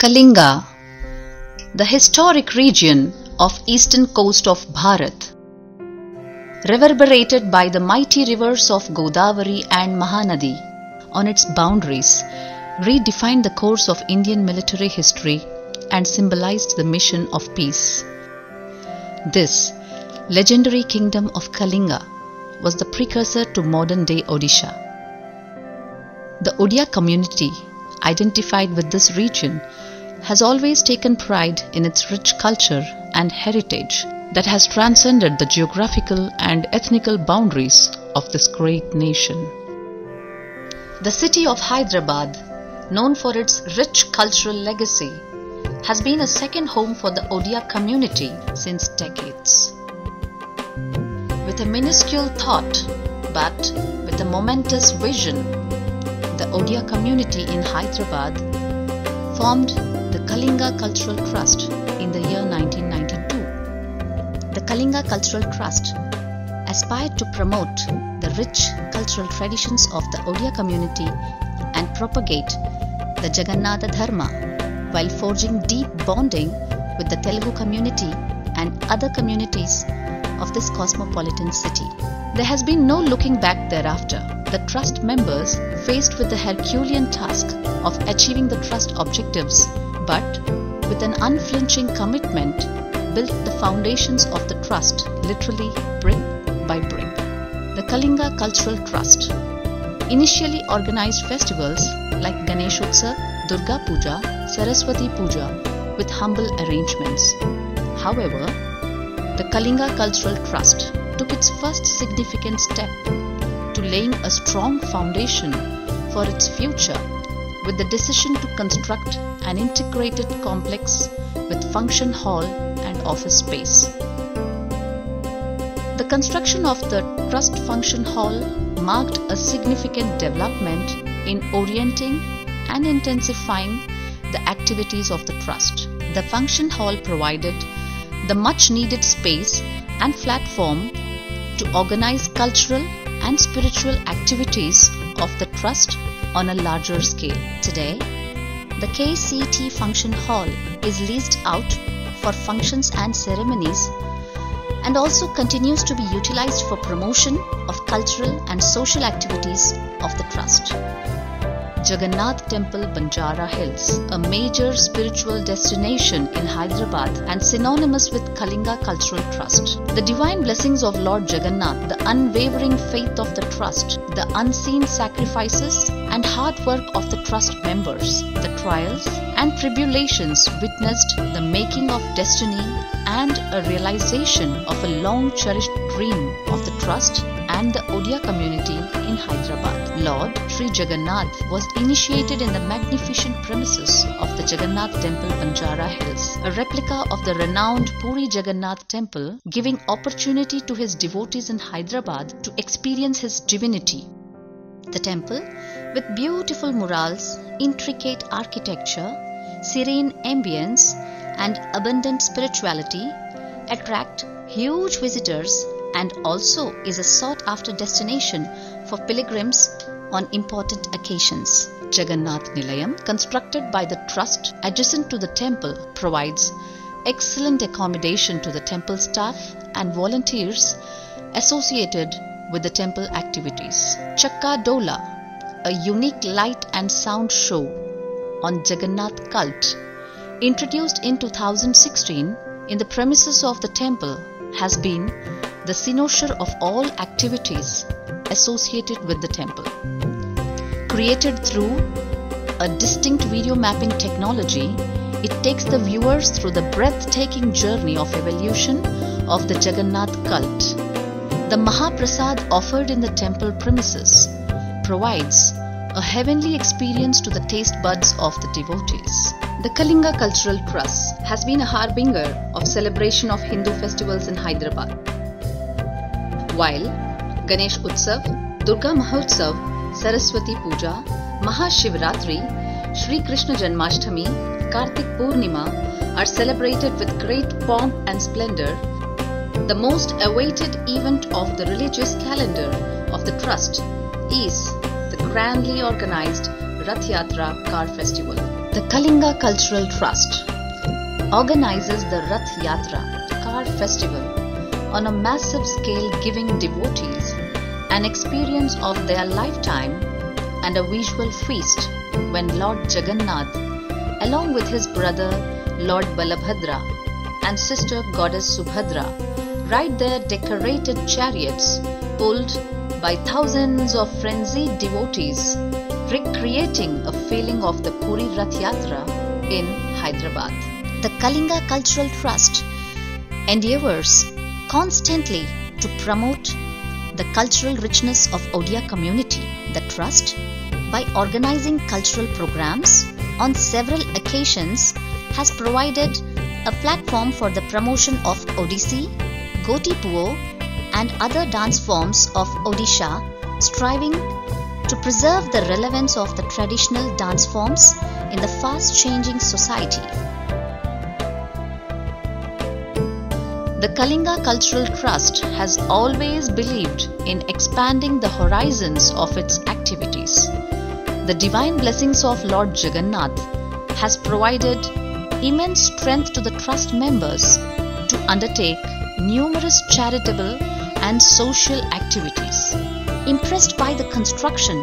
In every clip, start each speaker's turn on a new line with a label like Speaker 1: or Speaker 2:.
Speaker 1: Kalinga, the historic region of eastern coast of Bharat, reverberated by the mighty rivers of Godavari and Mahanadi on its boundaries, redefined the course of Indian military history and symbolized the mission of peace. This legendary kingdom of Kalinga was the precursor to modern-day Odisha. The Odia community, identified with this region, has always taken pride in its rich culture and heritage that has transcended the geographical and ethnical boundaries of this great nation. The city of Hyderabad, known for its rich cultural legacy, has been a second home for the Odia community since decades. With a minuscule thought, but with a momentous vision, the Odia community in Hyderabad formed the Kalinga Cultural Trust in the year 1992. The Kalinga Cultural Trust aspired to promote the rich cultural traditions of the Odia community and propagate the Jagannatha Dharma while forging deep bonding with the Telugu community and other communities of this cosmopolitan city. There has been no looking back thereafter. The trust members, faced with the Herculean task of achieving the trust objectives, but with an unflinching commitment, built the foundations of the trust literally brick by brick. The Kalinga Cultural Trust initially organized festivals like Ganesh Utsav, Durga Puja, Saraswati Puja with humble arrangements. However, the Kalinga Cultural Trust took its first significant step to laying a strong foundation for its future with the decision to construct an integrated complex with function hall and office space. The construction of the Trust Function Hall marked a significant development in orienting and intensifying the activities of the Trust. The Function Hall provided the much needed space and platform to organize cultural and spiritual activities of the Trust on a larger scale. Today, the KCT Function Hall is leased out for functions and ceremonies and also continues to be utilized for promotion of cultural and social activities of the Trust. Jagannath Temple, Banjara Hills, a major spiritual destination in Hyderabad and synonymous with Kalinga Cultural Trust. The divine blessings of Lord Jagannath, the unwavering faith of the Trust, the unseen sacrifices and hard work of the Trust members, the trials and tribulations witnessed the making of destiny and a realization of a long cherished dream of the Trust and the Odia community in Hyderabad. Lord Sri Jagannath was initiated in the magnificent premises of the Jagannath Temple, Banjara Hills, a replica of the renowned Puri Jagannath Temple, giving opportunity to his devotees in Hyderabad to experience his divinity. The temple, with beautiful murals, intricate architecture, serene ambience, and abundant spirituality, attract huge visitors and also is a sought-after destination for pilgrims on important occasions. Jagannath Nilayam, constructed by the Trust adjacent to the temple, provides excellent accommodation to the temple staff and volunteers associated with the temple activities. Chakka Dola, a unique light and sound show on Jagannath cult, introduced in 2016 in the premises of the temple, has been the cynosure of all activities associated with the temple. Created through a distinct video mapping technology, it takes the viewers through the breathtaking journey of evolution of the Jagannath cult. The Mahaprasad offered in the temple premises provides a heavenly experience to the taste buds of the devotees. The Kalinga Cultural Trust has been a harbinger of celebration of Hindu festivals in Hyderabad. While Ganesh Utsav, Durga Mahotsav, Saraswati Puja, Mahashivratri, Shri Krishna Janmashtami, Kartik Purnima are celebrated with great pomp and splendor, the most awaited event of the religious calendar of the Trust is the grandly organized Rath Yatra Car Festival. The Kalinga Cultural Trust organizes the Rath Yatra car festival on a massive scale, giving devotees an experience of their lifetime and a visual feast when Lord Jagannath, along with his brother Lord Balabhadra and sister goddess Subhadra, ride their decorated chariots pulled by thousands of frenzied devotees, recreating a feeling of the Puri Rath Yatra in Hyderabad. The Kalinga Cultural Trust endeavors constantly to promote the cultural richness of Odia community. The Trust, by organizing cultural programs on several occasions, has provided a platform for the promotion of Odissi, Goti Puo and other dance forms of Odisha, striving to preserve the relevance of the traditional dance forms in the fast-changing society. The Kalinga Cultural Trust has always believed in expanding the horizons of its activities. The divine blessings of Lord Jagannath has provided immense strength to the Trust members to undertake numerous charitable and social activities. Impressed by the construction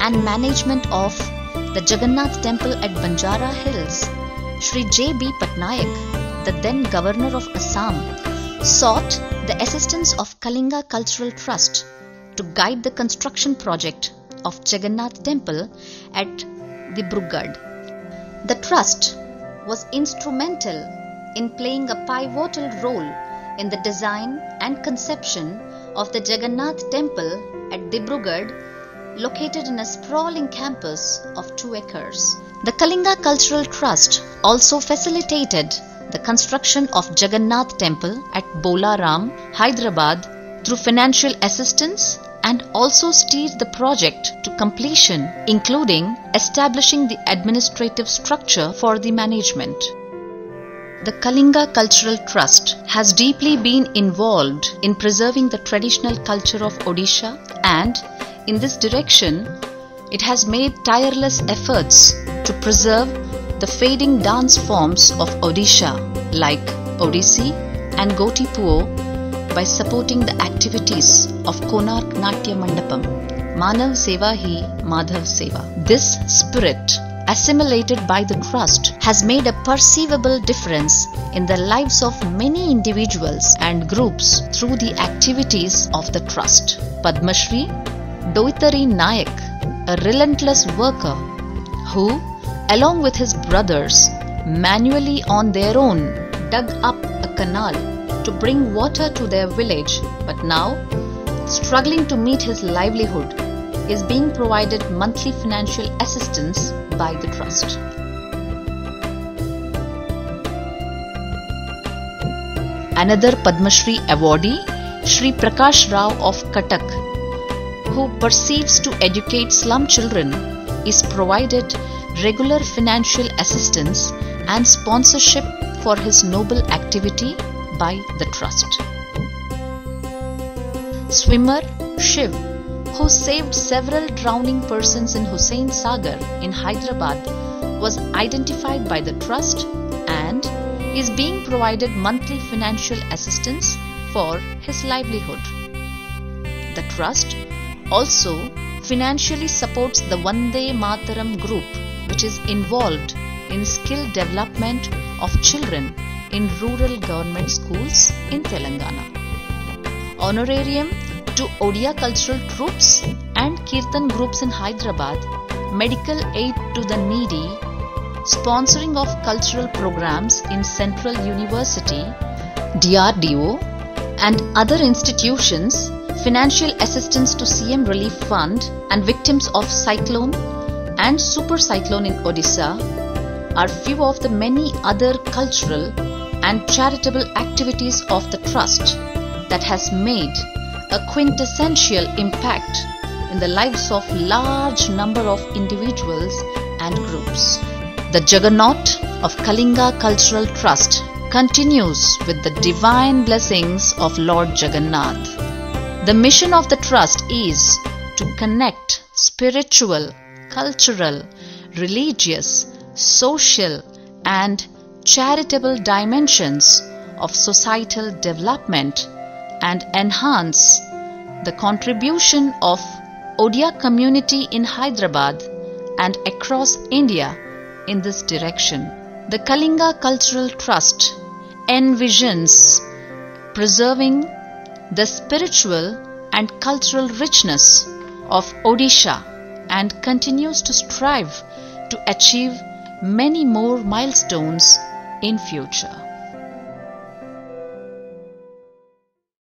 Speaker 1: and management of the Jagannath Temple at Banjara Hills, Shri J.B. Patnaik, the then Governor of Assam, sought the assistance of Kalinga Cultural Trust to guide the construction project of Jagannath Temple at Dibrugarh. The Trust was instrumental in playing a pivotal role in the design and conception of the Jagannath Temple at Dibrugarh, located in a sprawling campus of 2 acres. The Kalinga Cultural Trust also facilitated the construction of Jagannath Temple at Bolaram, Hyderabad through financial assistance, and also steered the project to completion, including establishing the administrative structure for the management. The Kalinga Cultural Trust has deeply been involved in preserving the traditional culture of Odisha, and in this direction, it has made tireless efforts to preserve the fading dance forms of Odisha like Odissi and Goti Puo by supporting the activities of Konark Natya Mandapam. Manav Seva Hi Madhav Seva. This spirit, assimilated by the Trust, has made a perceivable difference in the lives of many individuals and groups through the activities of the Trust. Padma Shri Doitari Nayak, a relentless worker who, along with his brothers, manually on their own dug up a canal to bring water to their village, but now, struggling to meet his livelihood, is being provided monthly financial assistance by the Trust. Another Padma Shri awardee, Shri Prakash Rao of Cuttack, who perceives to educate slum children, is provided regular financial assistance and sponsorship for his noble activity by the Trust. Swimmer Shiv, who saved several drowning persons in Hussain Sagar in Hyderabad, was identified by the Trust and is being provided monthly financial assistance for his livelihood. The Trust also financially supports the Vande Mataram group, which is involved in skill development of children in rural government schools in Telangana. Honorarium to Odia cultural troops and Kirtan groups in Hyderabad, medical aid to the needy, sponsoring of cultural programs in Central University, DRDO, and other institutions, financial assistance to CM Relief Fund and victims of cyclone and super cyclone in Odisha are few of the many other cultural and charitable activities of the Trust that has made a quintessential impact in the lives of large number of individuals and groups. The Juggernaut of Kalinga Cultural Trust continues with the divine blessings of Lord Jagannath. The mission of the Trust is to connect spiritual, cultural, religious, social and charitable dimensions of societal development and enhance the contribution of Odia community in Hyderabad and across India in this direction. The Kalinga Cultural Trust envisions preserving the spiritual and cultural richness of Odisha and continues to strive to achieve many more milestones in future.